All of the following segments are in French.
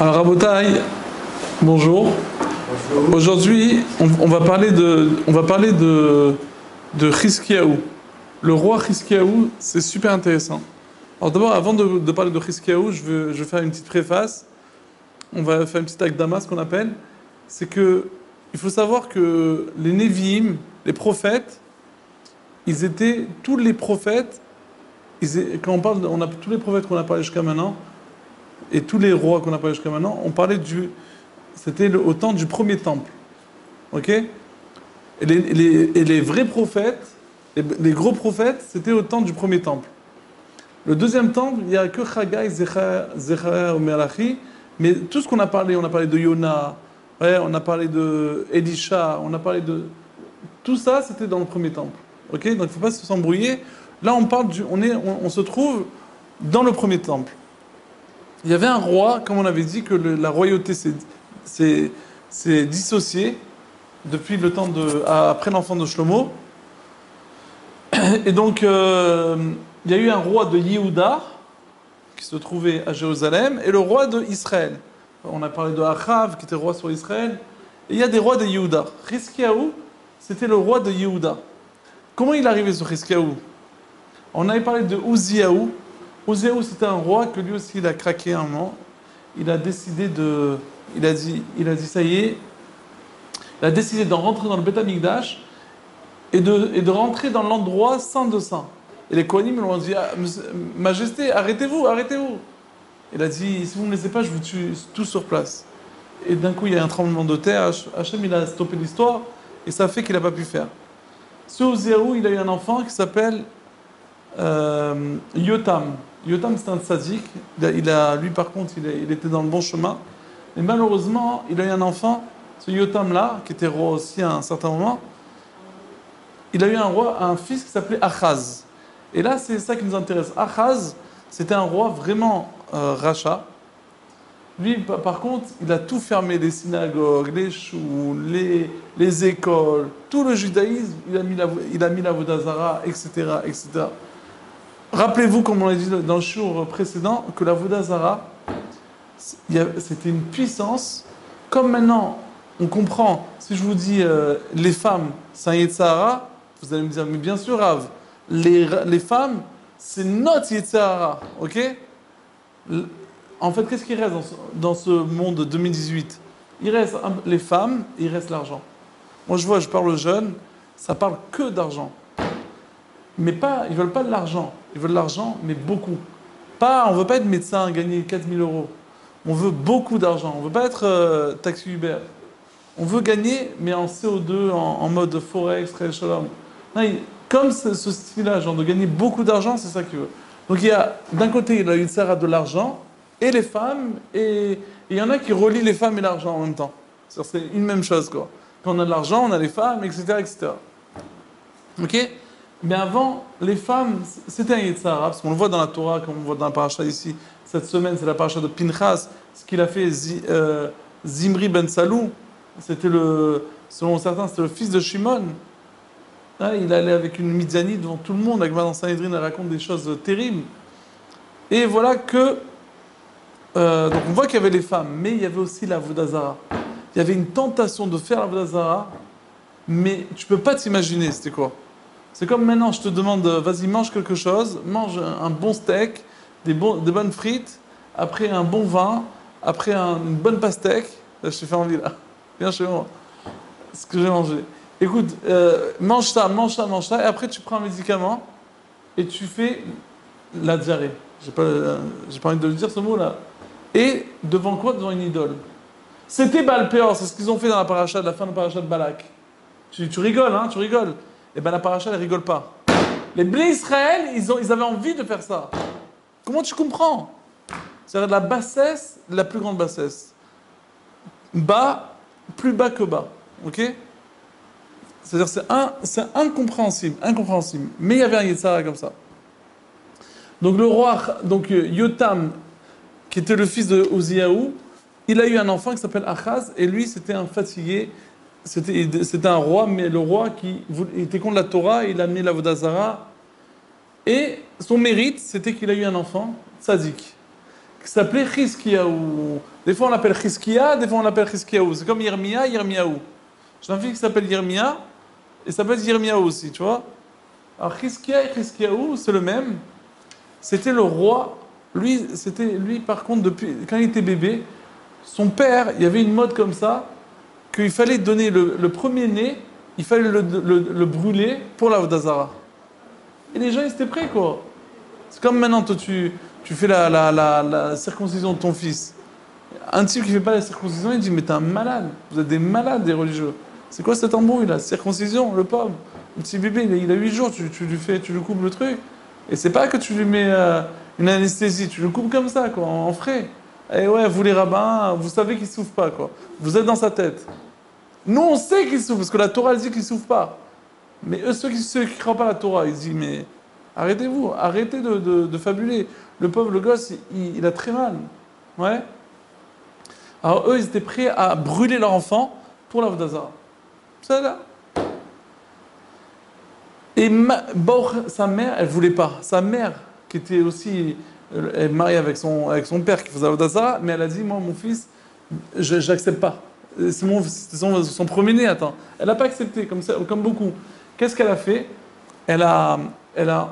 Alors Rabotai, bonjour. Bonjour. Aujourd'hui, on va parler de Chizkiyahu. Le roi Chizkiyahu, c'est super intéressant. Alors d'abord, avant de parler de Chizkiyahu, je vais faire une petite préface. On va faire une petite akdama, ce qu'on appelle. C'est que il faut savoir que les Nevi'im, les prophètes, tous les prophètes, quand on a tous les prophètes qu'on a parlé jusqu'à maintenant, et tous les rois qu'on a parlé jusqu'à maintenant, c'était au temps du premier temple. Ok? Et les vrais prophètes, les gros prophètes, c'était au temps du premier temple. Le deuxième temple, il n'y a que Chagai, Zechariah ou Melachi, mais tout ce qu'on a parlé, on a parlé de Yona, ouais, on a parlé de Elisha, on a parlé de... Tout ça, c'était dans le premier temple. Ok? Donc il ne faut pas s'embrouiller. Là, on se trouve dans le premier temple. Il y avait un roi, comme on avait dit, que la royauté s'est dissociée depuis le temps après l'enfant de Shlomo. Et donc, il y a eu un roi de Yehuda, qui se trouvait à Jérusalem, et le roi d'Israël. On a parlé de Achav, qui était roi sur Israël. Et il y a des rois de Yehuda. Chizkiyahu, c'était le roi de Yehuda. Comment il est arrivé sur Chizkiyahu? On avait parlé de Uziyahu. Uziyahu, c'était un roi que lui aussi, il a craqué un moment. Il a décidé il a dit, ça y est. Il a décidé de rentrer dans le Beth Amikdash et de rentrer dans l'endroit saint de saints. Et les Kohanim lui ont dit, ah, Majesté, arrêtez-vous, arrêtez-vous. Il a dit, si vous ne me laissez pas, je vous tue tous sur place. Et d'un coup, il y a un tremblement de terre. Hachem, il a stoppé l'histoire et ça fait qu'il n'a pas pu faire. Ce Uziyahu, il a eu un enfant qui s'appelle Yotam. Yotam, c'est un tzaddik. Lui, par contre, il était dans le bon chemin. Mais malheureusement, il a eu un enfant, ce Yotam-là, qui était roi aussi à un certain moment. Il a eu un fils qui s'appelait Achaz. Et là, c'est ça qui nous intéresse. Achaz, c'était un roi vraiment rachat. Lui, par contre, il a tout fermé, les synagogues, les choux, les écoles, tout le judaïsme, il a mis la Vodazara, etc., etc. Rappelez-vous, comme on l'a dit dans le jour précédent, que la Vodazara, c'était une puissance. Comme maintenant, on comprend, si je vous dis les femmes, c'est un Yetzirah, vous allez me dire, mais bien sûr, Rav, les femmes, c'est notre Yetzirah, ok? En fait, qu'est-ce qui reste dans ce monde 2018? Il reste les femmes et il reste l'argent. Moi, je parle aux jeunes, ça parle que d'argent. Mais pas, ils ne veulent pas de l'argent. Ils veulent de l'argent, mais beaucoup. On ne veut pas être médecin, gagner 4 000 euros. On veut beaucoup d'argent. On ne veut pas être taxi Uber. On veut gagner, mais en CO2, en mode Forex, Réel Shalom. Comme ce style-là, genre de gagner beaucoup d'argent, c'est ça qu'il veut. Donc d'un côté, il a eu de l'argent, et les femmes, et il y en a qui relient les femmes et l'argent en même temps. C'est une même chose, quoi. Quand on a de l'argent, on a les femmes, etc., etc. Ok? Mais avant, les femmes, c'était un Yetzirah, parce qu'on le voit dans la Torah, comme on voit dans la paracha ici. Cette semaine, c'est la paracha de Pinchas, ce qu'il a fait Zimri ben Salou. Selon certains, c'était le fils de Shimon. Il allait avec une Midianite devant tout le monde, avec dans Sanhedrin, elle raconte des choses terribles. Et voilà que... donc on voit qu'il y avait les femmes, mais il y avait aussi la Vodazara. Il y avait une tentation de faire la Vodazara, mais tu peux pas t'imaginer c'était quoi. C'est comme maintenant, je te demande, vas-y, mange quelque chose, mange un bon steak, des bonnes frites, après un bon vin, après une bonne pastèque. Là, je t'ai fait envie, là. Viens chez moi. Ce que j'ai mangé. Écoute, mange ça, et après tu prends un médicament et tu fais la diarrhée. J'ai pas envie de le dire, ce mot-là. Et devant quoi? Devant une idole. C'était Baal Péor, c'est ce qu'ils ont fait dans la paracha, la fin de la paracha de Balak. Tu rigoles, hein, tu rigoles. Eh bien, la paracha, elle rigole pas. Les Bnei Israël, ils avaient envie de faire ça. Comment tu comprends? C'est-à-dire de la bassesse, la plus grande bassesse. Bas, plus bas que bas. Ok? C'est-à-dire c'est incompréhensible, incompréhensible. Mais il y avait un Yetzirah comme ça. Donc le roi, Yotam, qui était le fils de Uziyahu, il a eu un enfant qui s'appelle Achaz, et lui, c'était un fatigué. C'était un roi, mais le roi qui était contre la Torah, il a amené la Vodazara. Et son mérite, c'était qu'il a eu un enfant, tzaddik. qui s'appelait Chizkiyahu. Des fois on l'appelle Chizkiya, des fois on l'appelle Chizkiyahu. C'est comme Yirmiya, Yirmiyahu. J'ai un fils qui s'appelle Yirmiya, et s'appelle Yirmiyahu aussi, tu vois. Alors Chizkiya et Chizkiyahu, c'est le même. C'était le roi. Lui par contre, depuis, quand il était bébé, son père, il y avait une mode comme ça, qu'il fallait donner le premier-né, il fallait le brûler pour la Vodazara. Et les gens, ils étaient prêts, quoi. C'est comme maintenant, toi, tu fais la circoncision de ton fils. Un type qui ne fait pas la circoncision, il dit, mais t'es un malade. Vous êtes des malades, des religieux. C'est quoi cette embrouille, là? Circoncision, le pauvre. Le petit bébé, il a 8 jours, tu lui coupes le truc. Et c'est pas que tu lui mets une anesthésie, tu le coupes comme ça, quoi, en frais. Et ouais, vous les rabbins, vous savez qu'il ne souffre pas, quoi. Vous êtes dans sa tête. Nous, on sait qu'il souffre, parce que la Torah, elle dit qu'il ne souffre pas. Mais eux, ceux qui ne croient pas à la Torah, ils disent, mais arrêtez-vous, arrêtez de fabuler. Le pauvre, le gosse, il a très mal. Ouais. Alors eux, ils étaient prêts à brûler leur enfant pour la Vodazara. Ça là. Et sa mère, elle ne voulait pas. Sa mère, qui était aussi mariée avec son père qui faisait la Vodazara, mais elle a dit, moi, mon fils, je n'accepte pas. C'est son premier-né, attends. Elle n'a pas accepté, comme beaucoup. Qu'est-ce qu'elle a fait? Elle a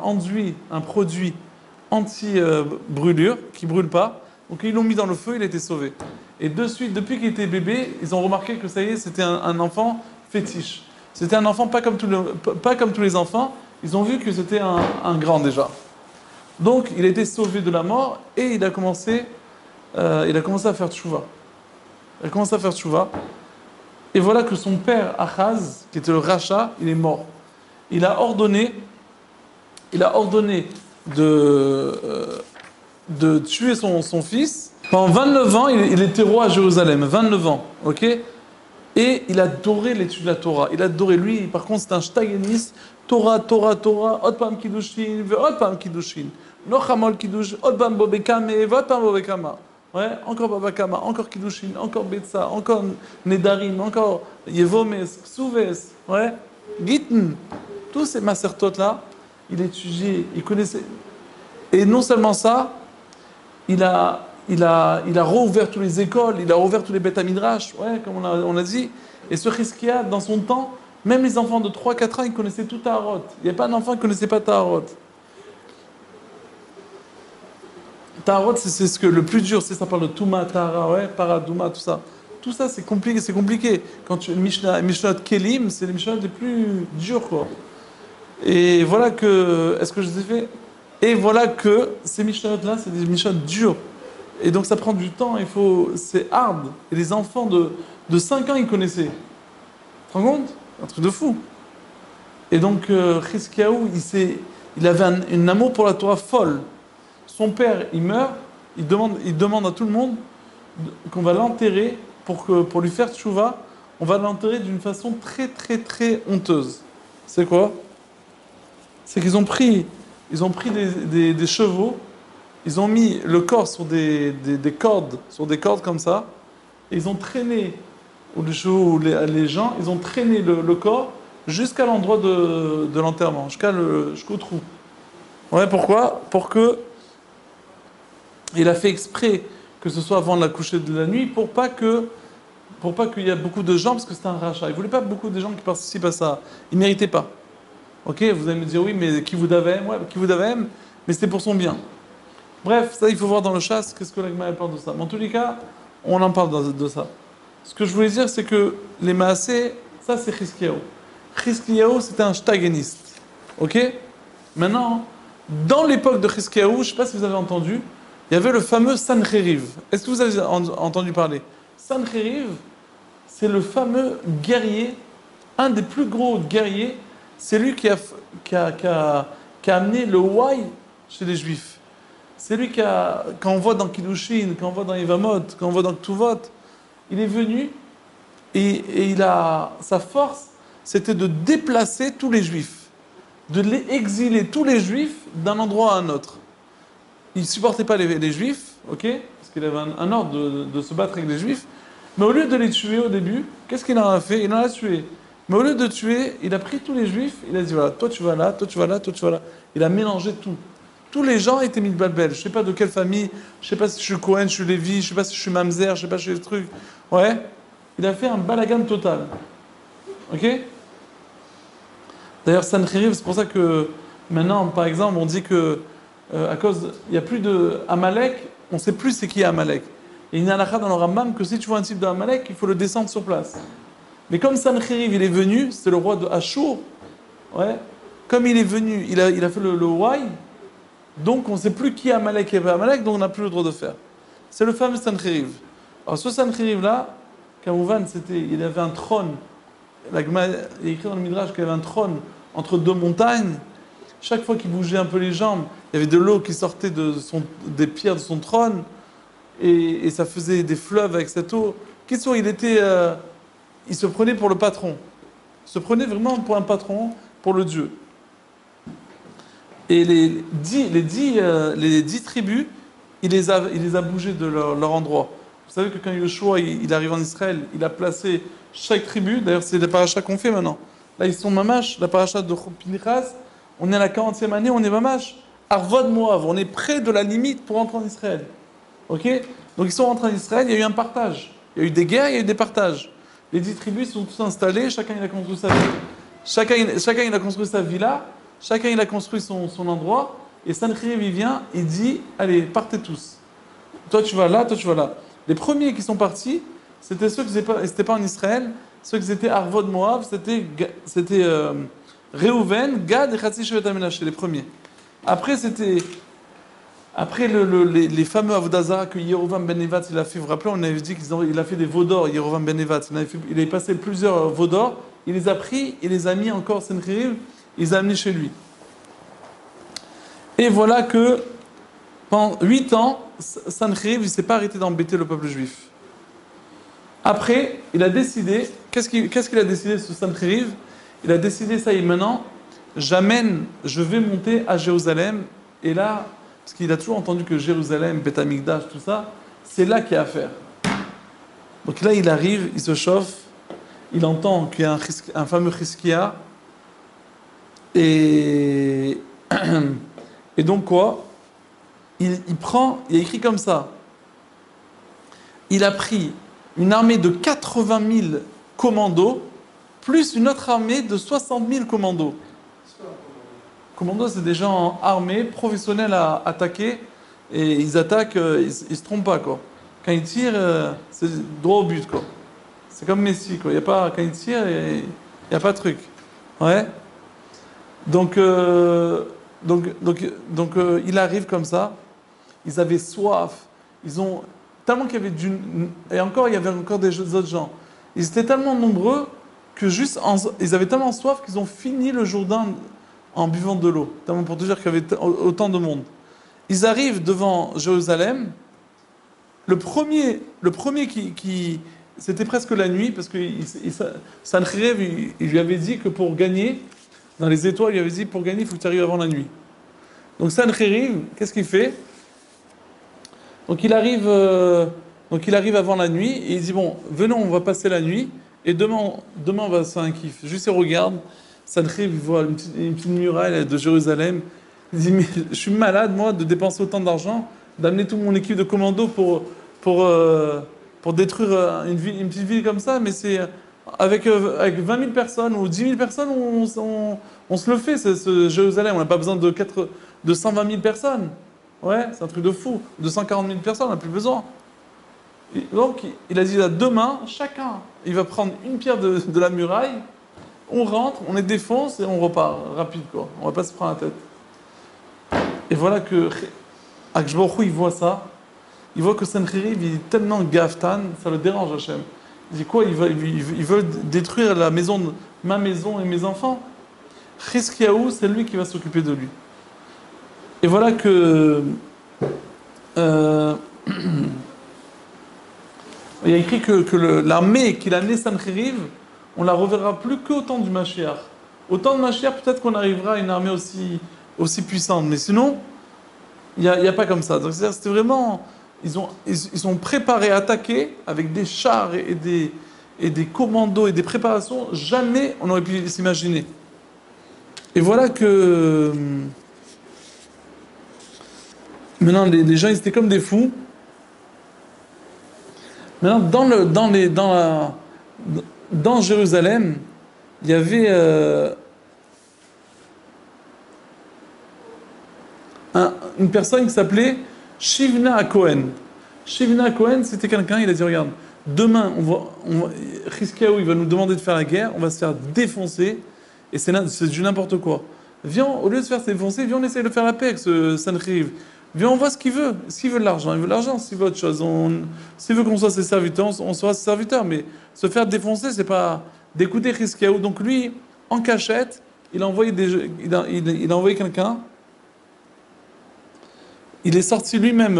enduit un produit anti-brûlure, qui ne brûle pas. Donc ils l'ont mis dans le feu, il a été sauvé. Et de suite, depuis qu'il était bébé, ils ont remarqué que ça y est, c'était un enfant fétiche. C'était un enfant pas comme tous les enfants. Ils ont vu que c'était un grand déjà. Donc il a été sauvé de la mort et il a commencé à faire tchouva. Il a commencé à faire tchouva. Et voilà que son père, Achaz, qui était le rachat, il est mort. Il a ordonné de tuer son fils. Pendant 29 ans, il était roi à Jérusalem. 29 ans, ok? Et il adorait l'étude de la Torah. Il adorait, lui, par contre, c'est un shtageniste. Torah, Torah, Torah, Od Pam Kiddushin, Od Pam Kiddushin. Nochamol Kiddush, Od Pam Bobekame, Od Pam Bobekama. Ouais, encore Babakama, encore Kiddushin, encore Betsa, encore Nedarim, encore Yevomes, Ksuves, ouais, Gitn. Tous ces macertotes-là, il étudiait, il connaissait. Et non seulement ça, il a rouvert toutes les écoles, il a rouvert tous les Beth Midrash, ouais, comme on a dit. Et ce Chizkiya, dans son temps, même les enfants de 3-4 ans, ils connaissaient tout Taharot. Il n'y a pas d'enfant qui ne connaissait pas Taharot. Taharot, c'est ce que le plus dur, ça parle de Touma, Tahara, ouais, Paradouma, tout ça. Tout ça, c'est compliqué. Quand Mishnah Kelim, c'est les Mishnah les plus durs, quoi. Et voilà que, est-ce que je les ai fait? Et voilà que ces Mishnah-là, c'est des Mishnah durs. Et donc ça prend du temps, c'est hard. Et les enfants de 5 ans, ils connaissaient. Tu te rends compte? Un truc de fou. Et donc, Chizkiyahu, il avait un amour pour la Torah folle. Son père, il meurt, il demande à tout le monde qu'on va l'enterrer pour lui faire tchouva. On va l'enterrer d'une façon très, très, très honteuse. C'est quoi? C'est qu'ils ont pris des chevaux, ils ont mis le corps sur des cordes comme ça, et ils ont traîné, les gens, ils ont traîné le corps jusqu'à l'endroit de l'enterrement, jusqu'au trou. Ouais, pourquoi? Il a fait exprès que ce soit avant la coucher de la nuit pour pas qu'il y ait beaucoup de gens, parce que c'était un rachat. Il voulait pas beaucoup de gens qui participent à ça. Il méritait pas. Ok, vous allez me dire oui, mais qui vous d'avem, ouais, qui vous d'avem, mais c'était pour son bien. Bref, ça, il faut voir dans le chasse qu'est-ce que l'Agma parle de ça. Mais en tous les cas, on en parle de ça. Ce que je voulais dire, c'est que les Maasé, ça c'est Chizkiyahu. Chizkiyahu, c'était un shtageniste. Ok? Maintenant, dans l'époque de Chizkiyahu, je ne sais pas si vous avez entendu, il y avait le fameux Sancheriv. Est-ce que vous avez entendu parler? Sancheriv, c'est le fameux guerrier, un des plus gros guerriers. C'est lui qui a amené le why chez les Juifs. C'est lui quand on voit dans Kiddushin, quand on voit dans Yevamot, quand on voit dans Ktuvot, il est venu et sa force, c'était de déplacer tous les Juifs, de les exiler tous les Juifs d'un endroit à un autre. Il ne supportait pas les Juifs, ok, parce qu'il avait un ordre de se battre avec les Juifs, mais au lieu de les tuer au début, qu'est-ce qu'il en a fait? Il en a tué. Mais au lieu de tuer, il a pris tous les Juifs, il a dit voilà, toi tu vas là, toi tu vas là, toi tu vas là. Il a mélangé tout. tous les gens étaient mis de Balbel. Je ne sais pas de quelle famille, je ne sais pas si je suis Cohen, je suis Lévi, je ne sais pas si je suis Mamzer, je ne sais pas si je suis le truc. Ouais. Il a fait un balagan total. Ok? D'ailleurs, Sancheriv, c'est pour ça que maintenant, par exemple, on dit que à cause, il n'y a plus de Amalek, on ne sait plus c'est qui Amalek. Et il y a une halakha dans le Rambam que si tu vois un type de Amalek, il faut le descendre sur place. Mais comme Sancheriv, il est venu, c'est le roi de Ashur, ouais, comme il est venu, il a fait le Wai, donc on ne sait plus qui est Amalek et pas Amalek, donc on n'a plus le droit de faire. C'est le fameux Sancheriv. Alors ce Sancheriv-là, Kamouvan, il avait un trône. Il est écrit dans le Midrash qu'il y avait un trône entre deux montagnes. Chaque fois qu'il bougeait un peu les jambes, il y avait de l'eau qui sortait des pierres de son trône. Et ça faisait des fleuves avec cette eau. Qu'il soit, il se prenait pour le patron. Il se prenait vraiment pour un patron, pour le Dieu. Et les 10 tribus, il les a bougées de leur endroit. Vous savez que quand Yoshua il arrive en Israël, il a placé chaque tribu. D'ailleurs, c'est la paracha qu'on fait maintenant. Là, ils sont mamash, la paracha de Pinchas. On est à la 40e année, on est mamash. Arvod Moav, on est près de la limite pour entrer en Israël. Ok? Donc ils sont rentrés en Israël, il y a eu un partage. Il y a eu des guerres, il y a eu des partages. Les 10 tribus sont tous installés, chacun il a construit sa ville. Chacun il a construit sa villa, chacun il a construit son endroit. Et Sancheriv il vient, il dit, allez, partez tous. Toi tu vas là, toi tu vas là. Les premiers qui sont partis, c'était ceux qui n'étaient pas en Israël, ceux qui étaient Arvod Moav, c'était Reuven, Gad et Chatzi Shevet HaMenaché, les premiers. Après, les fameux Avodazara que Yerovam Ben Nevat il a fait. Vous vous rappelez, on avait dit qu'il a fait des veaux d'or, Yerovam Ben Nevat. Il avait passé plusieurs veaux d'or, il les a pris, il les a mis encore, Sancheriv, il les a amenés chez lui. Et voilà que pendant 8 ans, Sancheriv ne s'est pas arrêté d'embêter le peuple juif. Après, il a décidé, qu'est-ce qu'il a décidé ce Sancheriv? Il a décidé, ça y est, maintenant, je vais monter à Jérusalem, et là, parce qu'il a toujours entendu que Jérusalem, Beth Amikdash, tout ça, c'est là qu'il y a à faire. Donc là, il arrive, il se chauffe, il entend qu'il y a un fameux Chizkia, et donc quoi? Il y a écrit comme ça, il a pris une armée de 80 000 commandos, plus une autre armée de 60 000 commandos. Commandos, c'est des gens armés, professionnels à attaquer, et ils attaquent, ils se trompent pas, quoi. Quand ils tirent, c'est droit au but, quoi. C'est comme Messi, quoi. Quand ils tirent, il n'y a pas de truc. Ouais. Donc, il arrive comme ça. Ils avaient soif. Tellement qu'il y avait et encore, il y avait encore des autres gens. Ils étaient tellement nombreux que ils avaient tellement soif qu'ils ont fini le Jourdain en buvant de l'eau. Tellement pour te dire qu'il y avait autant de monde. Ils arrivent devant Jérusalem. Le premier qui c'était presque la nuit, parce que Sancheriv, il lui avait dit que pour gagner, dans les étoiles, il lui avait dit pour gagner, il faut que tu arrives avant la nuit. Donc Sancheriv, qu'est-ce qu'il fait? Donc il arrive avant la nuit, et il dit, bon, venons, on va passer la nuit, et demain on va se faire un kiff. Juste il regarde, Sancheriv, il voit une petite muraille de Jérusalem. Il dit, mais je suis malade, moi, de dépenser autant d'argent, d'amener toute mon équipe de commando pour détruire une petite ville comme ça, mais c'est avec 20 000 personnes ou 10 000 personnes, on se le fait, ce Jérusalem. On n'a pas besoin de 120 000 personnes. Ouais, c'est un truc de fou. De 140 000 personnes, on n'a plus besoin. Et donc, il a dit, là, demain, chacun, il va prendre une pierre de la muraille, on rentre, on les défonce et on repart rapide, quoi. On va pas se prendre la tête. Et voilà que Akshbaruch il voit ça. Il voit que Sancheriv il est tellement gaftan, ça le dérange Hachem. Il dit quoi? Ils veulent détruire ma maison et mes enfants. Chizkiyahu, c'est lui qui va s'occuper de lui. Et voilà que il y a écrit que l'armée qu'il a amenée Sancheriv, on la reverra plus qu'au temps du Mashiach. Au temps de Mashiach, peut-être qu'on arrivera à une armée aussi puissante, mais sinon, il n'y a pas comme ça. Donc c'était vraiment, ils sont préparés à attaquer avec des chars et des commandos et des préparations, jamais on aurait pu s'imaginer. Et voilà que Maintenant, les gens, ils étaient comme des fous. Maintenant, dans Jérusalem, il y avait une personne qui s'appelait Shivna Cohen. Shivna Cohen, c'était quelqu'un, il a dit, regarde, demain, Chizkiyahu, il va nous demander de faire la guerre, on va se faire défoncer, et c'est du n'importe quoi. Viens, au lieu de se faire défoncer, viens, on essaye de faire la paix avec ce Sancheriv. Viens, on voit ce qu'il veut. S'il veut de l'argent, il veut de l'argent. S'il veut autre chose, s'il veut qu'on soit ses serviteurs, on sera ses serviteurs. Mais se faire défoncer, c'est pas d'écouter Chizkiyahu. Donc lui, en cachette, il a envoyé, il a envoyé quelqu'un. Il est sorti lui-même,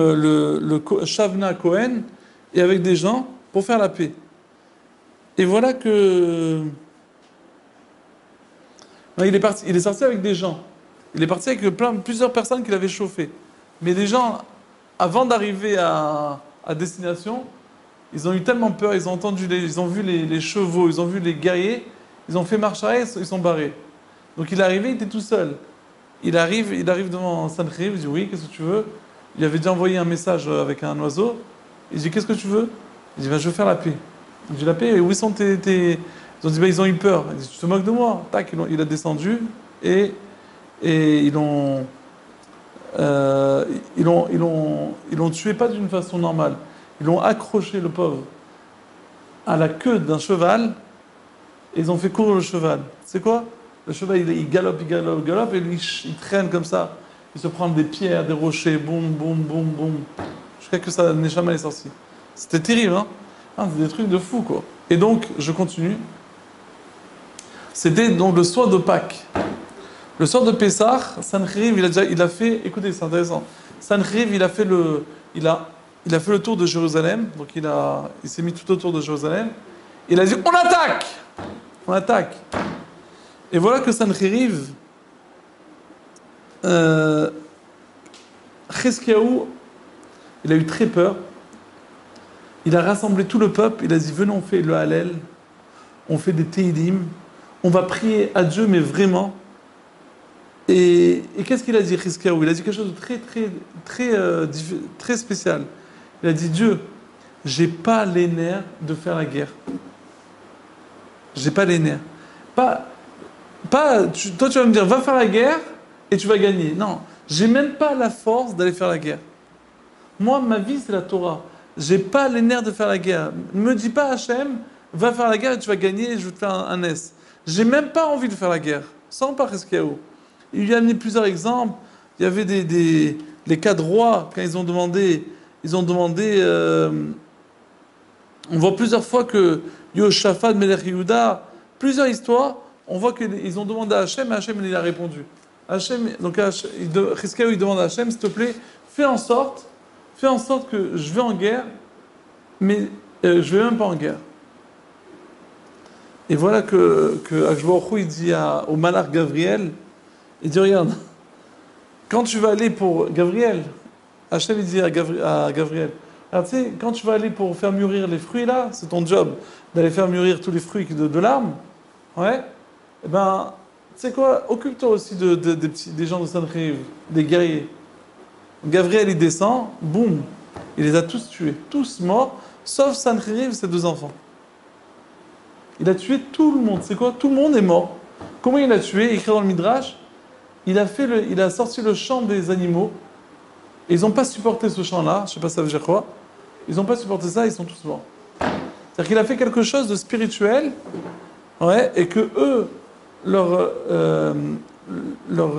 Shavna Cohen, et avec des gens, pour faire la paix. Et voilà que... Non, il est sorti avec des gens. Il est parti avec plusieurs personnes qu'il avait chauffées. Mais les gens, avant d'arriver à destination, ils ont eu tellement peur, ils ont ils ont vu les chevaux, ils ont vu les guerriers, ils ont fait marche arrière, ils sont barrés. Donc il est arrivé, il était tout seul. Il arrive devant Sancheriv, il dit oui, qu'est-ce que tu veux? Il avait déjà envoyé un message avec un oiseau. Il dit qu'est-ce que tu veux? Il dit ben, je veux faire la paix. Il dit la paix, et où sont Ils ont dit ben, ils ont eu peur. Il dit tu te moques de moi? Tac, il a descendu et ils l'ont ils l'ont tué pas d'une façon normale. Ils l'ont accroché le pauvre à la queue d'un cheval et ils ont fait courir le cheval. C'est quoi? Le cheval il galope, et lui il traîne comme ça. Il se prend des pierres, des rochers, boum, boum, boum, boum, jusqu'à que ça n'ait jamais les sorciers. C'était terrible, hein? C'est des trucs de fou, quoi. Et donc, je continue. C'était donc le soir de Pâques. Le soir de Pessah, Sancheriv, il a fait, écoutez, c'est intéressant. Sancheriv, il a fait le tour de Jérusalem. Donc il s'est mis tout autour de Jérusalem. Il a dit, on attaque! On attaque. Et voilà que Sancheriv, Chizkiyahu, il a eu très peur. Il a rassemblé tout le peuple. Il a dit, venez, on fait le Hallel. On fait des Teilim. On va prier à Dieu, mais vraiment. Et qu'est-ce qu'il a dit, Chizkiyahu? Il a dit quelque chose de très spécial. Il a dit, Dieu, j'ai pas les nerfs de faire la guerre. J'ai pas les nerfs. Toi, tu vas me dire, va faire la guerre et tu vas gagner. Non, j'ai même pas la force d'aller faire la guerre. Moi, ma vie, c'est la Torah. J'ai pas les nerfs de faire la guerre. Ne me dis pas, Hachem, va faire la guerre et tu vas gagner et je vais te faire un S. J'ai même pas envie de faire la guerre. Sans pas Chizkiyahu. Il lui a amené plusieurs exemples. Il y avait les quatre rois, quand ils ont demandé, on voit plusieurs fois que Yoshaphat, Melech Yehuda, plusieurs histoires, on voit qu'ils ont demandé à Hachem, et Hachem il a répondu. Chizkiyahu il demande à Hachem, s'il te plaît, fais en sorte que je vais en guerre, mais je vais même pas en guerre. Et voilà que Akash il dit au Malach Gabriel, il dit regarde, quand tu vas aller pour Gabriel, Hachem il dit à Gabriel, alors tu sais, quand tu vas aller pour faire mûrir les fruits là, c'est ton job d'aller faire mûrir tous les fruits de l'arbre, ouais, et ben, tu sais quoi, occupe-toi aussi des gens de Sancheriv, des guerriers. Gabriel il descend, boum, il les a tous tués, tous morts, sauf Sancheriv, ses deux enfants. Il a tué tout le monde, c'est quoi? Tout le monde est mort. Comment il a tué? Écrit dans le Midrash, il a sorti le chant des animaux. Et ils n'ont pas supporté ce chant-là. Je ne sais pas ça veut dire quoi. Ils n'ont pas supporté ça, ils sont tous morts. C'est-à-dire qu'il a fait quelque chose de spirituel, ouais, et que eux, leur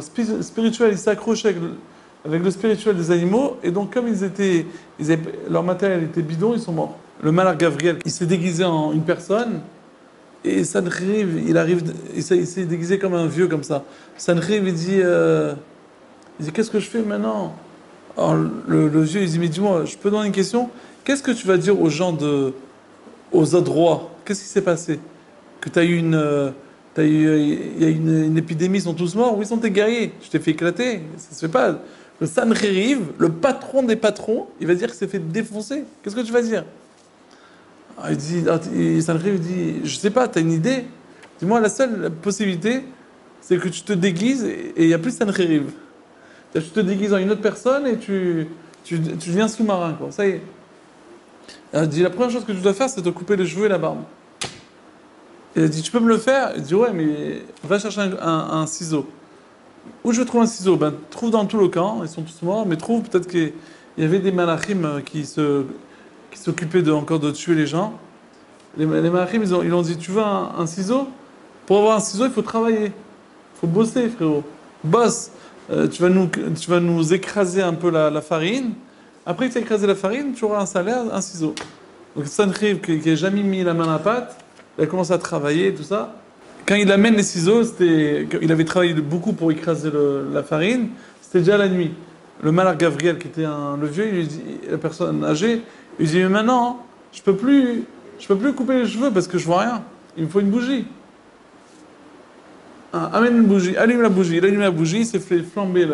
spirituel, ils s'accrochaient avec le spirituel des animaux. Et donc, comme leur matériel était bidon, ils sont morts. Le malach Gabriel, il s'est déguisé en une personne. Et Sancheriv, il s'est déguisé comme un vieux, comme ça. Sancheriv, il dit qu'est-ce que je fais maintenant? Alors, le vieux, il dit, mais dis-moi, je peux demander une question? Qu'est-ce que tu vas dire aux gens aux autres rois? Qu'est-ce qui s'est passé? Que il y a une épidémie, ils sont tous morts? Où sont tes guerriers? Je t'ai fait éclater. Ça se fait pas. Le Sancheriv, le patron des patrons, il va dire qu'il s'est fait défoncer. Qu'est-ce que tu vas dire? Sancheriv dit, je sais pas, t'as une idée? Dis-moi, la seule possibilité, c'est que tu te déguises et il n'y a plus Sancheriv. Tu te déguises en une autre personne et tu deviens sous-marin, quoi. Ça y est. Elle dit, la première chose que tu dois faire, c'est te couper les cheveux et la barbe. Et elle dit, tu peux me le faire? Il dit, ouais, mais va chercher un ciseau. Où je trouve un ciseau? Ben, trouve dans tout le camp, ils sont tous morts, mais trouve peut-être qu'il y avait des malachim qui s'occupaient encore de tuer les gens. Les malachim, ils ont dit, tu veux un ciseau? Pour avoir un ciseau, il faut travailler. Il faut bosser, frérot. Bosse. Tu vas nous écraser un peu la farine. Après que tu as écrasé la farine, tu auras un salaire, un ciseau. Donc Sanriv, qui n'a jamais mis la main à la pâte, il a commencé à travailler et tout ça. Quand il amène les ciseaux, il avait travaillé beaucoup pour écraser la farine, c'était déjà la nuit. Le malheur Gabriel, qui était le vieux, il lui dit, la personne âgée, il lui dit, mais maintenant, je peux plus couper les cheveux parce que je vois rien. Il me faut une bougie. Ah, amène une bougie, allume la bougie. Il allume la bougie, il s'est fait flamber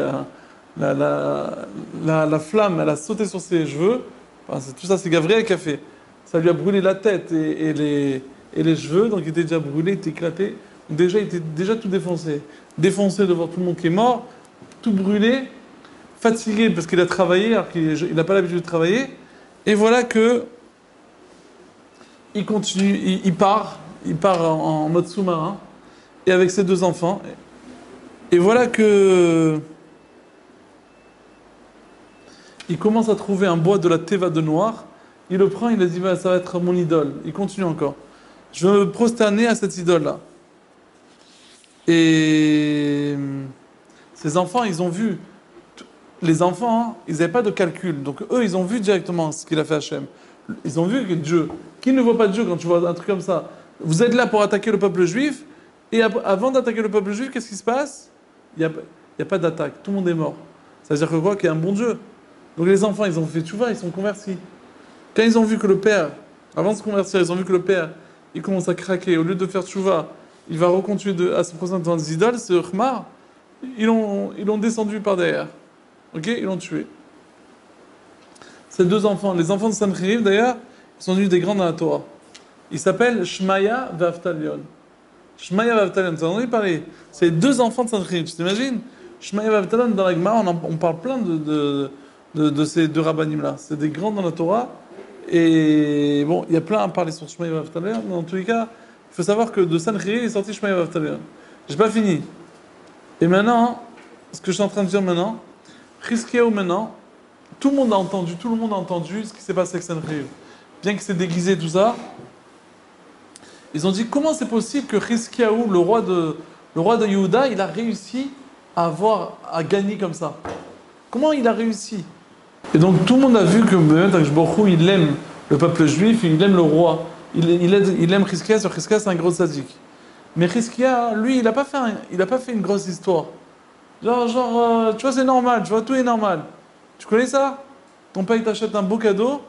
la flamme, elle a sauté sur ses cheveux. Enfin, tout ça, c'est Gabriel qui a fait. Ça lui a brûlé la tête et les cheveux, donc il était déjà brûlé, il était éclaté. Déjà, il était déjà tout défoncé. Défoncé devant tout le monde qui est mort, tout brûlé, fatigué parce qu'il a travaillé alors qu'il n'a pas l'habitude de travailler. Et voilà que il continue, il part en mode sous-marin et avec ses deux enfants. Et voilà que il commence à trouver un bois de la Teva de noir. Il le prend, il a dit bah, ça va être mon idole. Il continue encore. Je veux me prosterner à cette idole-là. Et ces enfants, ils ont vu. Les enfants, hein, ils n'avaient pas de calcul. Donc eux, ils ont vu directement ce qu'il a fait Hachem. Ils ont vu que Dieu. Qui ne voit pas Dieu quand tu vois un truc comme ça? Vous êtes là pour attaquer le peuple juif. Et avant d'attaquer le peuple juif, qu'est-ce qui se passe? Il n'y a pas d'attaque. Tout le monde est mort. Ça veut dire que quoi? Qu'il y a un bon Dieu. Donc les enfants, ils ont fait tchouva, ils sont convertis. Quand ils ont vu que le père, avant de se convertir, ils ont vu que le père, il commence à craquer. Au lieu de faire tchouva, il va recontinuer à se présenter devant des idoles, ce Khmar, ils l'ont descendu par derrière. Ok? Ils l'ont tué. Ces deux enfants, les enfants de Sancheriv d'ailleurs, ils sont devenus des grands dans la Torah. Ils s'appellent Shmaya et Avtalion. Shmaya et Avtalion, tu as entendu parler? C'est deux enfants de Sancheriv, tu t'imagines? Shmaya et Avtalion, dans la Gemara, on parle plein de ces deux rabbinim-là. C'est des grands dans la Torah. Et bon, il y a plein à parler sur Shmaya et Avtalion, mais en tous les cas, il faut savoir que de Sancheriv est sorti Shmaya et Avtalion. J'ai pas fini. Et maintenant, ce que je suis en train de dire maintenant, Chizkiyahu maintenant, tout le monde a entendu ce qui s'est passé avec Sancheriv. Bien qu'il s'est déguisé, tout ça, ils ont dit comment c'est possible que Chizkiyahu, le roi de Yehuda, il a réussi à gagner comme ça. Comment il a réussi? Et donc tout le monde a vu que Akadosh Baruch Hu, il aime le peuple juif, il aime le roi. Il aime Chizkiyahu, sur Chizkiyahu c'est un gros sadique. Mais Chizkiyahu, lui, il n'a pas fait une grosse histoire. Tu vois, c'est normal, tu vois, tout est normal. Tu connais ça? Ton père, il t'achète un beau cadeau,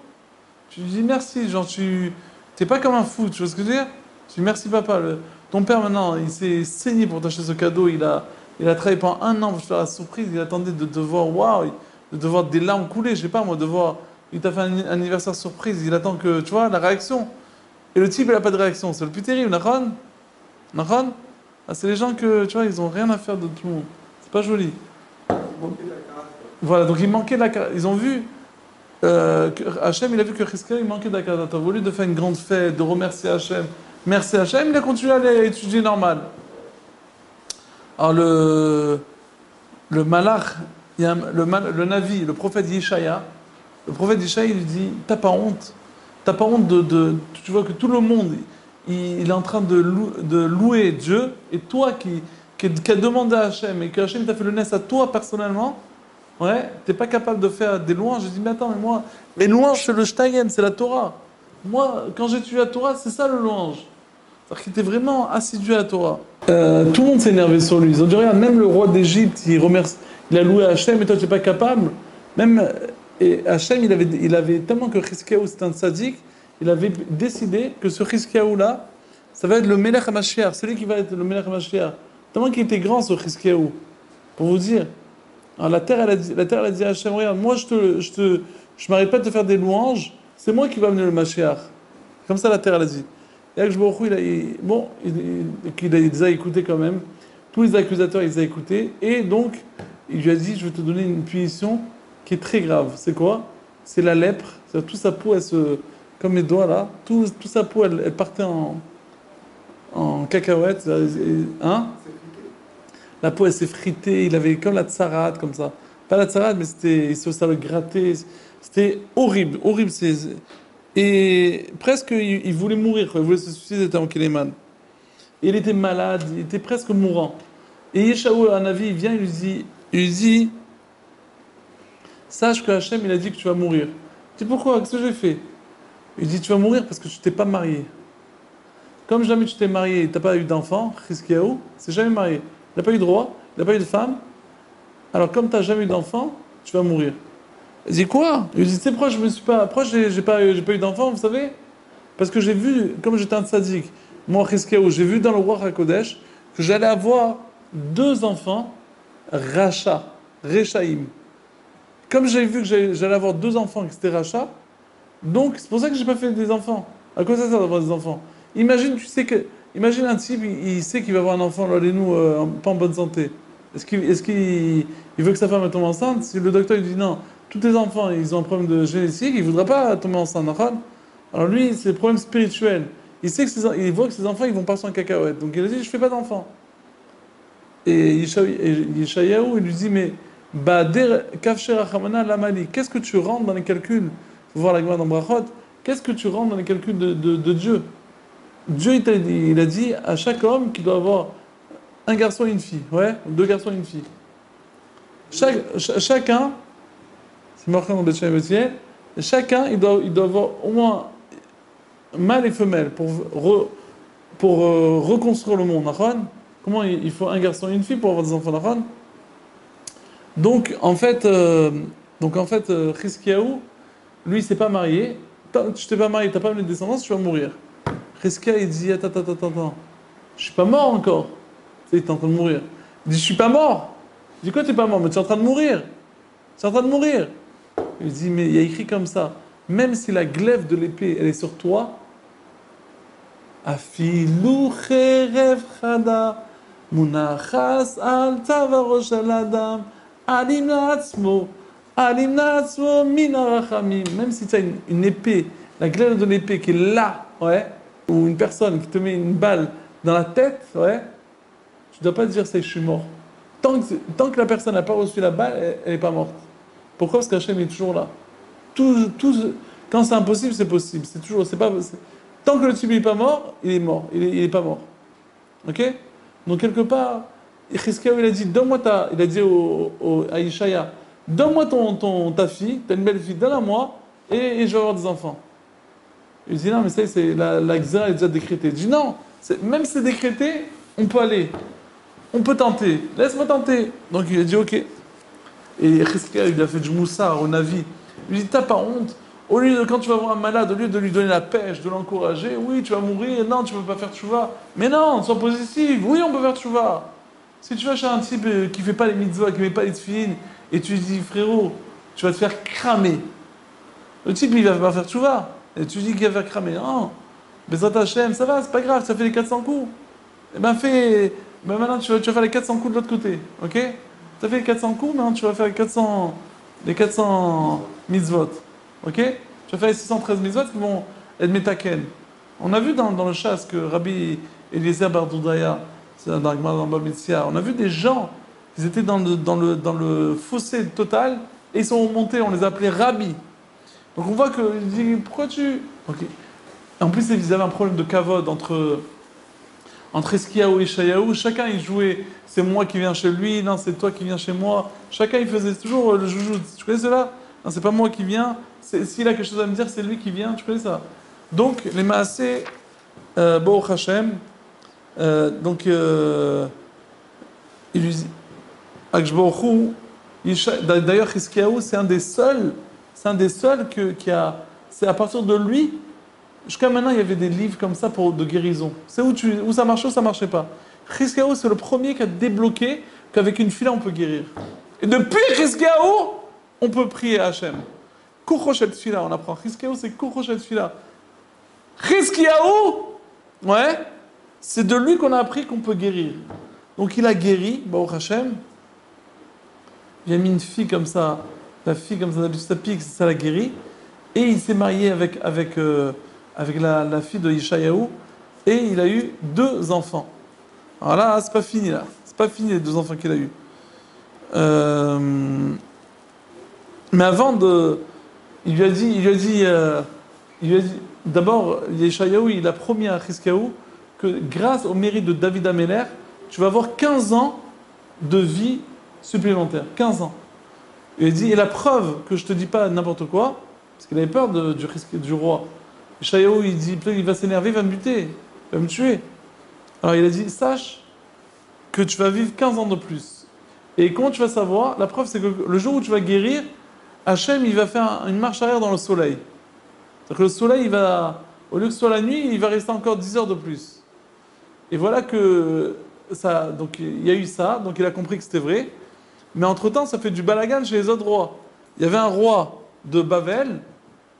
tu lui dis merci, genre, t'es pas comme un fou, tu vois ce que je veux dire? Tu dis merci papa. Ton père, maintenant, il s'est saigné pour t'acheter ce cadeau, il a travaillé pendant 1 an pour te faire la surprise, il attendait de te voir, waouh, de te voir des larmes couler, je sais pas moi, il t'a fait un anniversaire surprise, il attend que, tu vois, la réaction. Et le type, il a pas de réaction, c'est le plus terrible, Nachon? Nachon? Ah, c'est les gens que, tu vois, ils ont rien à faire de tout le monde. C'est pas joli. Voilà, donc il manquait de la carte. Ils ont vu, Hachem, il a vu que Chizkiyahu, il manquait de la carte. Au lieu de faire une grande fête, de remercier Hachem, merci Hachem, il a continué à aller étudier normal. Alors le malach, le Navi, le prophète Yeshaya, il lui dit, t'as pas honte tu vois que tout le monde, il est en train de louer Dieu, et toi qui a demandé à Hachem, et que Hachem t'a fait le nez à toi personnellement, ouais, t'es pas capable de faire des louanges. Je dis, mais attends, mais moi, les louanges, c'est le Shtayem, c'est la Torah. Moi, quand j'ai étudié la Torah, c'est ça le louange. C'est-à-dire qu'il était vraiment assidu à la Torah. Tout le monde s'est énervé sur lui. Ils ont dit, regarde, même le roi d'Égypte, il a loué Hachem, et toi, tu n'es pas capable. Et Hachem, il avait tellement que Chizkiyahu, c'était un tzaddik, il avait décidé que ce Chizkiyahu-là, ça va être le Melech HaMashiach, celui qui va être le Melech HaMashiach. Tellement qu'il était grand, ce Chizkiyahu. Pour vous dire. Alors la terre, elle a dit à Hachem, regarde, moi, je m'arrête pas de te faire des louanges, c'est moi qui va amener le Mashiach. Comme ça, la terre, elle a dit. Et Akadosh Baruch Hu, il les a écoutés quand même. Tous les accusateurs, ils les ont écoutés. Et donc, il lui a dit, je vais te donner une punition qui est très grave. C'est quoi? C'est la lèpre. C'est-à-dire, toute sa peau, elle se... Comme mes doigts là, toute sa peau, elle partait en cacahuète. Hein? La peau, elle s'est fritée. Il avait comme la tsarade, comme ça. Pas la tsarade, mais c'était... Ça le grattait. C'était horrible, horrible. Et presque, il voulait mourir, quoi. Il voulait se suicider tellement qu'il est mal. Et il était malade, il était presque mourant. Et Yeshaou, un avis, il vient, il lui dit, sache que Hachem, il a dit que tu vas mourir. Tu dis, pourquoi? Qu'est-ce que j'ai fait? Il dit, tu vas mourir parce que tu t'es pas marié. Comme jamais tu t'es marié, tu n'as pas eu d'enfant, Chizkiyahu, c'est jamais marié. Il n'a pas eu de roi, il n'a pas eu de femme. Alors comme tu n'as jamais eu d'enfant, tu vas mourir. Il dit quoi? Il dit, c'est pourquoi je me suis pas, pourquoi j'ai pas eu d'enfant, vous savez? Parce que j'ai vu, comme j'étais un tzaddik, moi, Chizkiyahu, j'ai vu dans le roi HaKodesh que j'allais avoir deux enfants, Racha, Rechaim. Comme j'ai vu que j'allais avoir deux enfants qui étaient Racha, donc c'est pour ça que j'ai pas fait des enfants. À quoi ça sert d'avoir des enfants? Imagine, imagine un type, il sait qu'il va avoir un enfant, là, nous, pas en bonne santé. Il veut que sa femme tombe enceinte? Si le docteur lui dit non, tous tes enfants, ils ont un problème de génétique, il voudra pas tomber enceinte, d'accord? Alors lui, c'est le problème spirituel. Il sait il voit que ses enfants, ils vont partir en cacahuète. Donc il a dit, je fais pas d'enfants. Et Yeshayahu, il lui dit, mais Ba'der kafsher achamana lamali, qu'est-ce que tu rentres dans les calculs? Faut voir la Gemara dans Brachot. Qu'est-ce que tu rentres dans les calculs de Dieu? Dieu, il a dit à chaque homme qu'il doit avoir un garçon et une fille. Ouais, deux garçons et une fille. Chacun, c'est marqué dans Beth She'an et Beth Hillel, chacun, il doit avoir au moins mâle et femelle pour reconstruire le monde. Comment il faut un garçon et une fille pour avoir des enfants. Donc en fait, Chizkiyahu, lui, il s'est pas marié. Tu t'es pas marié, t'as pas de descendance, tu vas mourir. Chizkiyahu, il dit, attends. Je suis pas mort encore. Tu sais, il est en train de mourir. Il dit, je suis pas mort. Il dit, quoi, t'es pas mort? Mais tu es en train de mourir. Tu es en train de mourir. Il dit, mais il y a écrit comme ça. Même si la glaive de l'épée, elle est sur toi, Afilu cherev chada, munachas al tavarosh al adam, alim na'atzmo min harachamim. Même si tu as une épée, la glaive de l'épée qui est là, ouais, ou une personne qui te met une balle dans la tête, ouais, tu ne dois pas te dire c'est que je suis mort. Tant que la personne n'a pas reçu la balle, elle n'est pas morte. Pourquoi? Parce qu'Hachem est toujours là. Quand c'est impossible, c'est possible. Tant que le type n'est pas mort, il est mort. Il est pas mort. Ok? Donc quelque part, Chizkiyahu, il a dit, il a dit à Ishaïa, donne-moi ta fille, t'as une belle fille, donne-la moi, et je vais avoir des enfants. Il dit, non, mais ça, c'est la Xéra est déjà décrétée. Il dit, non, même si c'est décrété, on peut aller. On peut tenter. Laisse-moi tenter. Donc il a dit, ok. Et Chizkiyahu, il a fait du moussard au Navi. Il lui dit, t'as pas honte? Au lieu de, quand tu vas voir un malade, au lieu de lui donner la pêche, de l'encourager, oui, tu vas mourir, non, tu ne peux pas faire tchouva. Mais non, sois positif, oui, on peut faire tchouva. Si tu vas chez un type qui ne fait pas les mitzvahs, qui ne met pas les tefillin, et tu lui dis, frérot, tu vas te faire cramer. Le type, il ne va pas faire tchouva. Et tu lui dis qu'il va faire cramer. Non, Bezrat Hashem, ça va, c'est pas grave, ça fait les 400 coups. Eh ben, maintenant, tu vas faire les 400 coups de l'autre côté, ok? Tu as fait les 400 coups, maintenant, tu vas faire les 400 mitzvot. Ok? Tu vas faire les 613 mitzvot qui vont être métaken. On a vu dans le chasse que Rabbi Eliezer Bar Doudaya, c'est dans la Gemara dans Baba Metzia, on a vu des gens, ils étaient dans le fossé total et ils sont montés, on les a appelés Rabbi. Donc on voit que, il dit, pourquoi tu. Ok. En plus, ils avaient un problème de kavod entre Chizkiyahu et Yeshayahu. Chacun il jouait, c'est moi qui viens chez lui, non, c'est toi qui viens chez moi. Chacun il faisait toujours le joujou. Tu connais cela? Non, c'est pas moi qui viens. S'il a quelque chose à me dire, c'est lui qui vient. Tu connais ça? Donc, les Maaseh, Baruch Hashem, il lui dit, Akshbaruchu, d'ailleurs, Chizkiyahu, c'est un des seuls qui a. C'est à partir de lui, jusqu'à maintenant, il y avait des livres comme ça de guérison. C'est où ça marchait ou ça marchait pas. Chizkiyahu, c'est le premier qui a débloqué qu'avec une fila, on peut guérir. Et depuis Chizkiyahu, on peut prier à Hachem. Kouchoshet Fila, on apprend. Chizkiyahu, c'est Kouchoshet Fila. Chizkiyahu, ouais, c'est de lui qu'on a appris qu'on peut guérir. Donc il a guéri, Baruch Hashem. il a mis une fille comme ça, la fille comme ça, d'habitude ça pique, ça la guérit. Et il s'est marié avec la fille de Yeshayahu, et il a eu 2 enfants. Alors là, c'est pas fini là. C'est pas fini les 2 enfants qu'il a eu. Mais avant de. Il lui a dit, d'abord, Yeshayahu, il a promis à Chizkiyahu que grâce au mérite de David Améler, tu vas avoir 15 ans de vie supplémentaire. 15 ans. Il a dit, et la preuve que je te dis pas n'importe quoi, parce qu'il avait peur du roi. Yeshayahu, il dit, il va s'énerver, il va me buter, il va me tuer. Alors il a dit, sache que tu vas vivre 15 ans de plus. Et comment tu vas savoir? La preuve, c'est que le jour où tu vas guérir, Hachem, il va faire une marche arrière dans le soleil. C'est-à-dire que le soleil, au lieu que ce soit la nuit, il va rester encore 10 heures de plus. Et voilà que ça, donc il y a eu ça, donc il a compris que c'était vrai. Mais entre-temps, ça fait du balagan chez les autres rois. Il y avait un roi de Babel,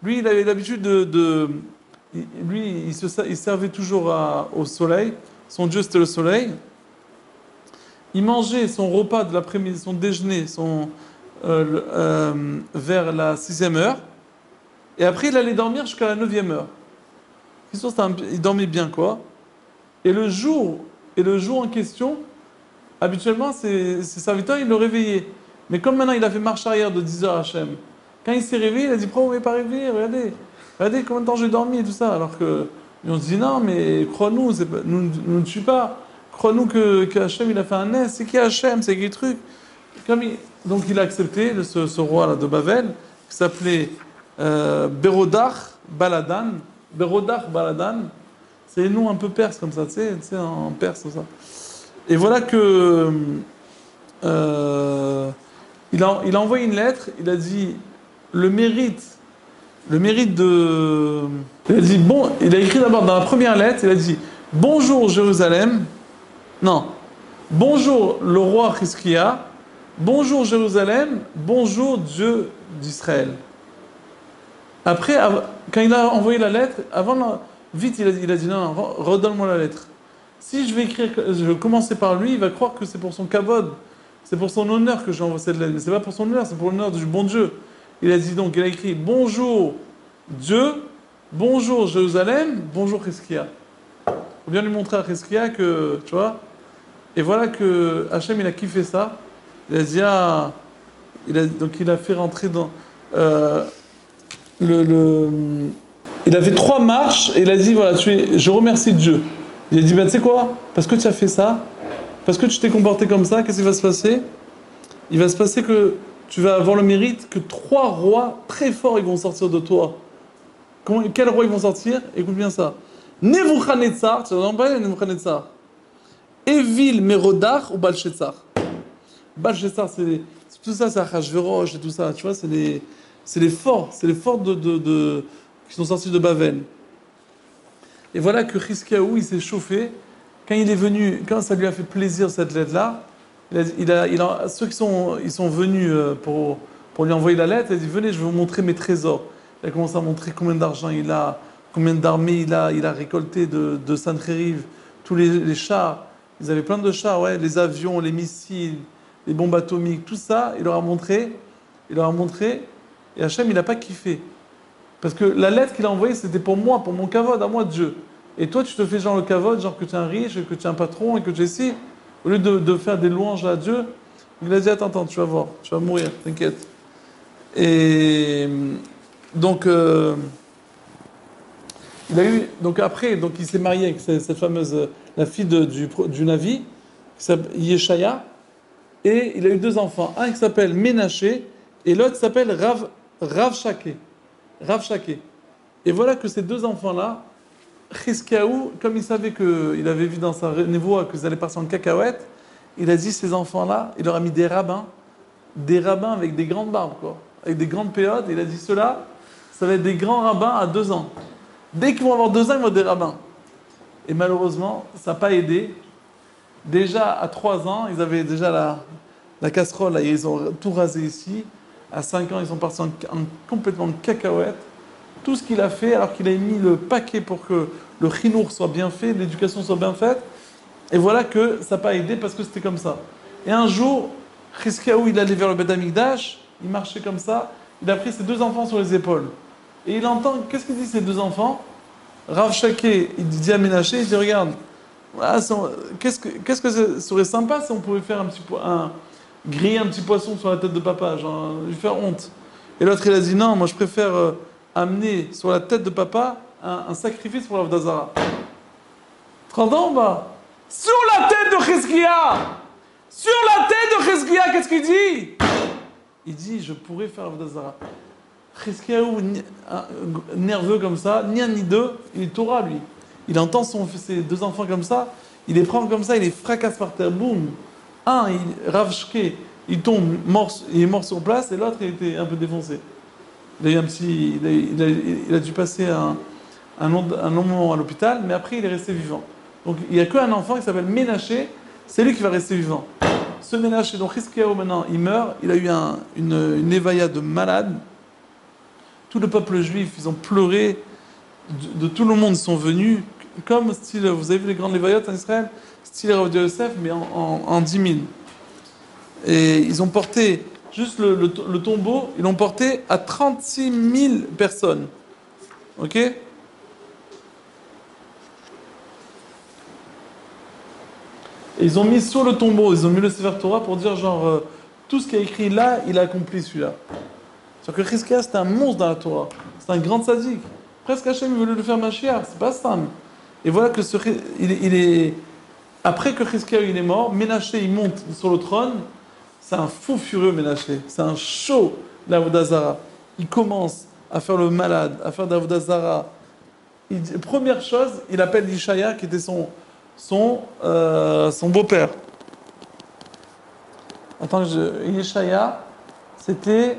lui, il avait l'habitude lui, il servait toujours au soleil. Son dieu, c'était le soleil. Il mangeait son repas de l'après-midi, son déjeuner, vers la 6e heure. Et après, il allait dormir jusqu'à la 9e heure. Il dormait bien, quoi. Et le jour en question, habituellement, ses serviteurs, ils le réveillaient. Mais comme maintenant, il a fait marche arrière de 10 heures à Hachem, quand il s'est réveillé, il a dit, pourquoi vous ne m'avez pas réveillé? Regardez combien de temps j'ai dormi et tout ça. Alors que, on se dit, non, mais crois-nous, nous ne tue pas. Crois-nous que Hachem, il a fait un nez. C'est qui Hachem? C'est quel truc? Donc il a accepté ce roi là de Babel, qui s'appelait Berodach Baladan. Berodach Baladan, c'est les noms un peu perses comme ça, tu sais, en perse, tout ça. Et voilà que il a envoyé une lettre, il a dit le mérite de. Il a dit, bon, il a écrit d'abord dans la première lettre, il a dit bonjour Jérusalem. Non. Bonjour le roi Chizkiya. Bonjour Jérusalem. Bonjour Dieu d'Israël. Après, quand il a envoyé la lettre, vite il a dit non, redonne-moi la lettre. Si je vais commencer par lui, il va croire que c'est pour son kavod, c'est pour son honneur que j'envoie cette lettre. Mais c'est pas pour son honneur, c'est pour l'honneur du bon Dieu. Il a dit donc, il a écrit bonjour Dieu, bonjour Jérusalem, bonjour Chizkiya. Il faut bien lui montrer à Chizkiya que, tu vois. Et voilà que Hachem, il a kiffé ça. Il a dit, donc il a fait rentrer dans il a fait 3 marches et il a dit voilà, je remercie Dieu. Il a dit ben tu sais quoi, parce que tu as fait ça, parce que tu t'es comporté comme ça, qu'est-ce qui va se passer? Il va se passer que tu vas avoir le mérite que 3 rois très forts ils vont sortir de toi. Quels rois ils vont sortir? Écoute bien ça. Nebuchadnezzar, tu n'as pas Nebuchadnezzar. Evil Merodach ou Balshazzar. Balshazzar, tout ça, c'est Achashverosh et tout ça, tu vois, c'est les forts qui sont sortis de Babel. Et voilà que Chizkiyahu, il s'est chauffé. Quand il est venu, quand ça lui a fait plaisir cette lettre-là, ceux ils sont venus pour lui envoyer la lettre, il a dit venez, je vais vous montrer mes trésors. Il a commencé à montrer combien d'argent il a, combien d'armées il a récolté de Sancheriv, tous les chars. Ils avaient plein de chars, ouais, les avions, les missiles, les bombes atomiques, tout ça, il leur a montré. Et Hachem, il n'a pas kiffé. Parce que la lettre qu'il a envoyée, c'était pour moi, pour mon kavod, à moi Dieu. Et toi, tu te fais genre le kavod, genre que tu es un riche, que tu es un patron et que tu es ici. Au lieu de faire des louanges à Dieu, il a dit attends, tu vas voir, tu vas mourir, t'inquiète. Et donc, il a eu. Donc après, il s'est marié avec cette fameuse. La fille du Navi, qui s'appelle Yeshaya. Et il a eu 2 enfants. Un qui s'appelle Ménaché et l'autre s'appelle Rav Shaké. Et voilà que ces 2 enfants-là, Chizkiyahu, comme il savait qu'il avait vu dans sa névoie qu'ils allaient partir en cacahuète, il a dit ces enfants-là, il leur a mis des rabbins avec des grandes barbes, quoi, avec des grandes péotes. Il a dit ceux-là, ça va être des grands rabbins à 2 ans. Dès qu'ils vont avoir 2 ans, ils vont être des rabbins. Et malheureusement, ça n'a pas aidé. Déjà à 3 ans, ils avaient déjà la casserole, là, ils ont tout rasé ici. À 5 ans, ils sont partis complètement en cacahuète. Tout ce qu'il a fait, alors qu'il a mis le paquet pour que le chinour soit bien fait, l'éducation soit bien faite. Et voilà que ça n'a pas aidé parce que c'était comme ça. Et un jour, Chizkiyahu, il allait vers le Beth Amikdash, il marchait comme ça, il a pris ses 2 enfants sur les épaules. Et il entend, qu'est-ce qu'il dit ces 2 enfants? Rav Shaké, il dit à Ménaché, il dit regarde, voilà, qu'est-ce que ce serait sympa si on pouvait faire griller un petit poisson sur la tête de papa, genre lui faire honte. Et l'autre il a dit non, moi je préfère amener sur la tête de papa un sacrifice pour l'Avdazara. 30 ans bah sur la tête de Chizkiya. Sur la tête de Chizkiya, qu'est-ce qu'il dit? Il dit je pourrais faire l'Avdazara. Chizkiyahu, nerveux comme ça, ni un ni deux, il est Torah lui. Il entend ses 2 enfants comme ça, il les prend comme ça, il les fracasse par terre, boum. Rav Shke, il tombe, il est mort sur place, et l'autre il était un peu défoncé. Il a eu un petit, il a dû passer un long moment à l'hôpital, mais après il est resté vivant. Donc il n'y a qu'un enfant qui s'appelle Ménaché, c'est lui qui va rester vivant. Ce Ménaché, donc Chizkiyahu maintenant, il meurt, il a eu une évaïa de malade. Tout le peuple juif, ils ont pleuré, de tout le monde, ils sont venus, comme style, vous avez vu les grandes lévayotes en Israël, style Rav Yosef, mais en 10 000. Et ils ont porté, juste le tombeau, ils l'ont porté à 36 000 personnes. Ok? Et ils ont mis sur le tombeau, ils ont mis le Sefer Torah pour dire genre, tout ce qui est écrit là, il a accompli celui-là. C'est-à-dire que Chizkiya, c'était un monstre dans la Torah. C'est un grand sadique. Presque Hachem, il voulait le faire Mashiach. C'est pas ça. Et voilà que il est... Après que Chizkiya il est mort, Ménaché, il monte sur le trône. C'est un fou furieux, Ménaché. C'est un show, l'Avodah Zara. Il commence à faire le malade, à faire d'Avodah Zara. Première chose, il appelle Yeshaya, qui était son beau-père. Attends, Yeshaya, c'était...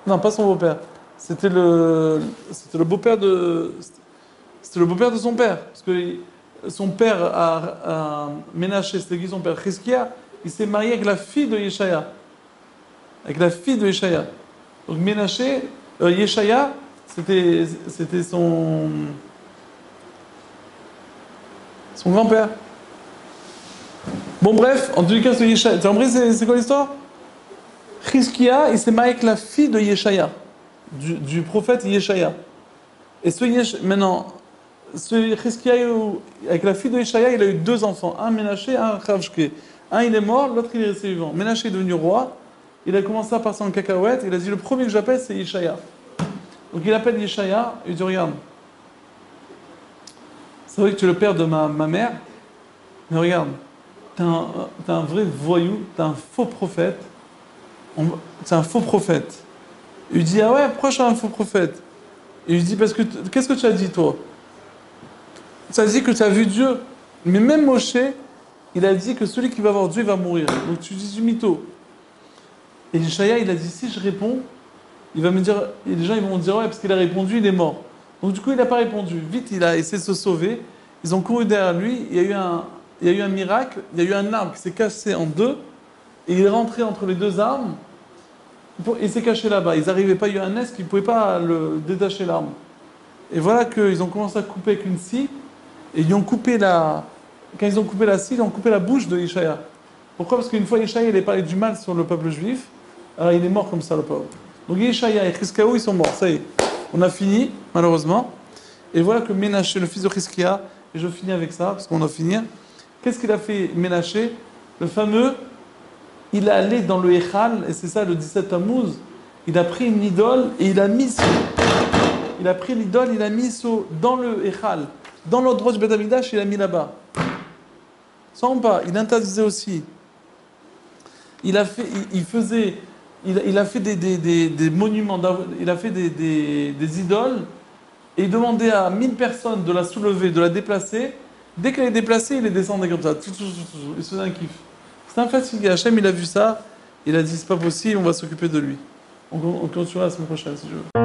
Non, pas son beau-père. C'était le beau-père de son père. Parce que son père a Ménaché, c'était qui son père? Chizkiya, il s'est marié avec la fille de Yeshaya. Avec la fille de Yeshaya. Donc Ménaché, Yeshaya, c'était son grand-père. Bon bref, en tout cas, ce Yeshaya. Tu as compris c'est quoi l'histoire? Chizkiya, il s'est marié avec la fille de Yeshaya, du prophète Yeshaya. Et maintenant, ce Chizkiya, avec la fille de Yeshaya, il a eu 2 enfants, un Ménaché, un Rav Shke. Un il est mort, l'autre il est resté vivant. Ménaché est devenu roi, il a commencé à passer en cacahuète, il a dit le premier que j'appelle c'est Yeshaya. Donc il appelle Yeshaya, il dit regarde, c'est vrai que tu es le père de ma mère, mais regarde, t'es un vrai voyou, t'es un faux prophète. C'est un faux prophète. Il lui dit ah ouais, pourquoi je suis un faux prophète? Il lui dit parce que qu'est-ce que tu as dit toi? Tu as dit que tu as vu Dieu. Mais même Moshe, il a dit que celui qui va voir Dieu il va mourir. Donc tu dis du mytho. Et Yeshaya il a dit si je réponds, il va me dire, et les gens ils vont me dire ouais parce qu'il a répondu il est mort. Donc du coup il n'a pas répondu. Vite il a essayé de se sauver. Ils ont couru derrière lui. Il y a eu un miracle. Il y a eu un arbre qui s'est cassé en 2 et il est rentré entre les 2 arbres. Il s'est caché là-bas. Ils n'arrivaient pas, il y a eu un nez qui ne pouvait pas le détacher l'arme. Et voilà qu'ils ont commencé à couper avec une scie. Et ils ont coupé quand ils ont coupé la scie, ils ont coupé la bouche de Yeshaya. Pourquoi? Parce qu'une fois Yeshaya, il a parlé du mal sur le peuple juif. Alors il est mort comme ça, le pauvre. Donc Yeshaya et Chizkiyahu, ils sont morts. Ça y est. On a fini, malheureusement. Et voilà que Ménaché, le fils de Chizkiya, et je finis avec ça, parce qu'on doit finir. Qu'est-ce qu'il a fait Ménaché? Le fameux... Il est allé dans le Echal, et c'est ça le 17 Tammuz, il a pris une idole et il a mis dans le Echal, dans l'endroit du Beth Amikdash, il a mis là-bas. Ça ou pas? Il interdisait aussi. Il a fait des monuments, il a fait des idoles, et il demandait à 1000 personnes de la soulever, de la déplacer. Dès qu'elle est déplacée, il est descendu comme ça. Il se faisait un kiff. C'est un fatigué. Hachem, il a vu ça. Il a dit, c'est pas possible, on va s'occuper de lui. On continuera la semaine prochaine, si je veux.